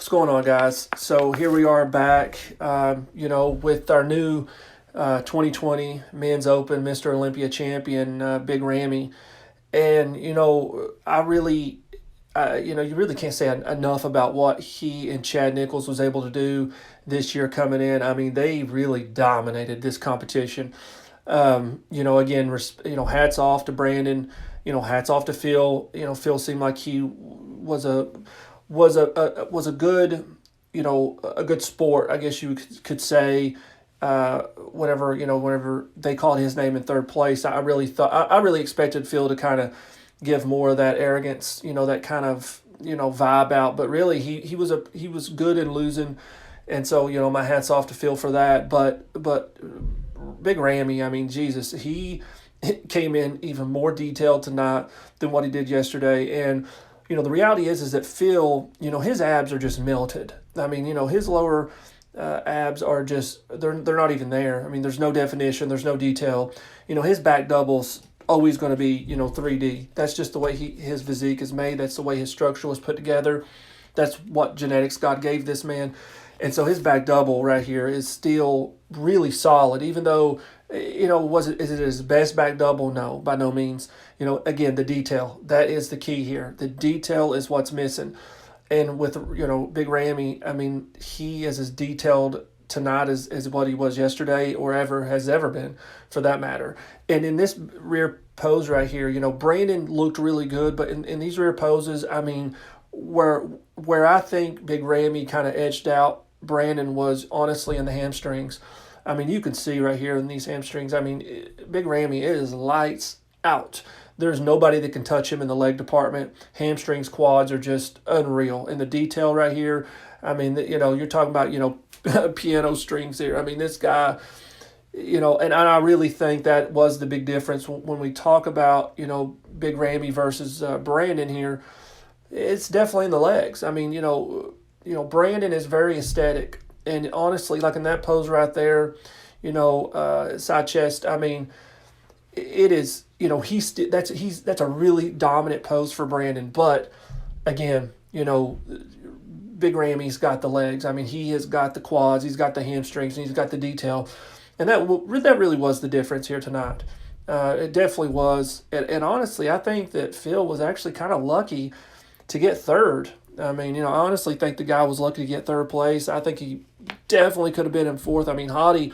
What's going on, guys? So here we are back, with our new 2020 Men's Open Mr. Olympia champion, Big Ramy. And, you really can't say enough about what he and Chad Nichols was able to do this year coming in. I mean, they really dominated this competition. Again, hats off to Brandon. Hats off to Phil. Phil seemed like he was a good a good sport, I guess you could say. Whenever they called his name in third place, I really expected Phil to kind of give more of that arrogance, that kind of vibe out. But really, he was good in losing, and so my hats off to Phil for that. But Big Ramy, I mean, Jesus, he came in even more detailed tonight than what he did yesterday. And the reality is that Phil, his abs are just melted. I mean, his lower abs are just they're not even there. I mean, there's no definition, there's no detail. His back double's always going to be 3D. That's just the way his physique is made. That's the way his structure was put together. That's what genetics God gave this man. And so his back double right here is still really solid, even though, is it his best back double? No, by no means. Again, the detail, that is the key here. The detail is what's missing. And with, Big Ramy, I mean, he is as detailed tonight as what he was yesterday or ever has ever been, for that matter. And in this rear pose right here, Brandon looked really good, but in these rear poses, I mean, where I think Big Ramy kind of edged out Brandon was honestly in the hamstrings. I mean, you can see right here in these hamstrings, I mean, Big Ramy is lights out. There's nobody that can touch him in the leg department. Hamstrings, quads are just unreal. And the detail right here, I mean, you're talking about, piano strings here. I mean, this guy, and I really think that was the big difference when we talk about, Big Ramy versus Brandon here. It's definitely in the legs. I mean, Brandon is very aesthetic. And honestly, like in that pose right there, side chest, I mean, it is, that's a really dominant pose for Brandon. But again, Big Ramy's got the legs. I mean, he has got the quads, he's got the hamstrings, and he's got the detail. And that really was the difference here tonight. It definitely was. And honestly, I think that Phil was actually kind of lucky to get third. I mean, I honestly think the guy was lucky to get third place. I think he definitely could have been in fourth. I mean, Hottie,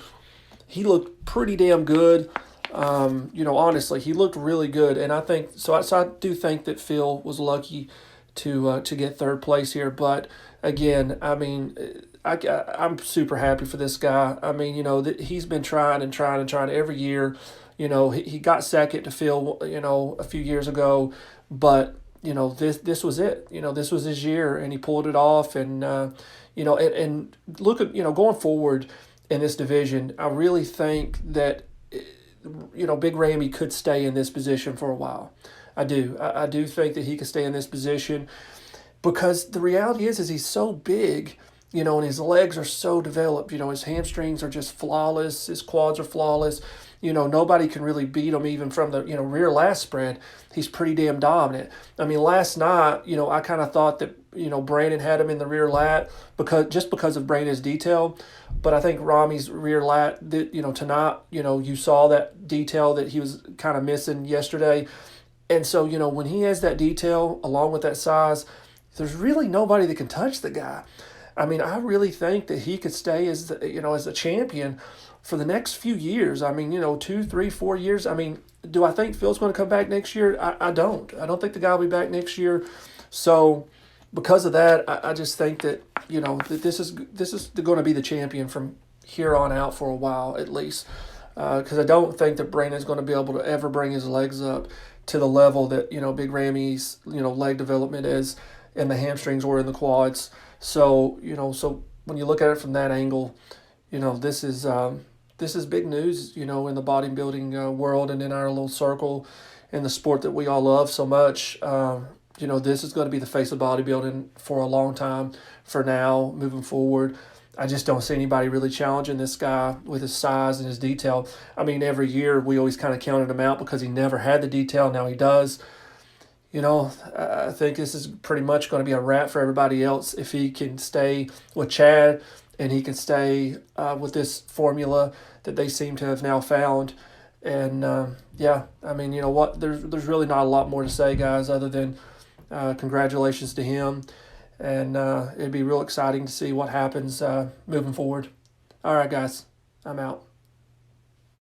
he looked pretty damn good. Honestly, he looked really good. And I think, so I do think that Phil was lucky to get third place here. But again, I mean, I'm super happy for this guy. I mean, he's been trying every year. He got second to Phil, a few years ago. But this was it. This was his year, and he pulled it off. And and look at going forward in this division. I really think that Big Ramy could stay in this position for a while. I do. I do think that he could stay in this position because the reality is he's so big. And his legs are so developed. His hamstrings are just flawless. His quads are flawless. Nobody can really beat him even from the, rear lat spread. He's pretty damn dominant. I mean, last night, I kind of thought that, Brandon had him in the rear lat because of Brandon's detail. But I think Ramy's rear lat, tonight, you saw that detail that he was kind of missing yesterday. And so, when he has that detail along with that size, there's really nobody that can touch the guy. I mean, I really think that he could stay as the champion for the next few years. I mean, 2, 3, 4 years. I mean, do I think Phil's going to come back next year? I don't. I don't think the guy will be back next year. So because of that, I just think that, that this is going to be the champion from here on out for a while at least. Because I don't think that Brandon's going to be able to ever bring his legs up to the level that, Big Ramy's, leg development is in the hamstrings or in the quads. So, so when you look at it from that angle, this is big news, in the bodybuilding world and in our little circle in the sport that we all love so much. This is going to be the face of bodybuilding for a long time for now, moving forward. I just don't see anybody really challenging this guy with his size and his detail. I mean, every year we always kind of counted him out because he never had the detail. Now he does. I think this is pretty much going to be a wrap for everybody else if he can stay with Chad and he can stay with this formula that they seem to have now found. And yeah, I mean, you know what? There's really not a lot more to say, guys, other than congratulations to him. And it'd be real exciting to see what happens moving forward. All right, guys, I'm out.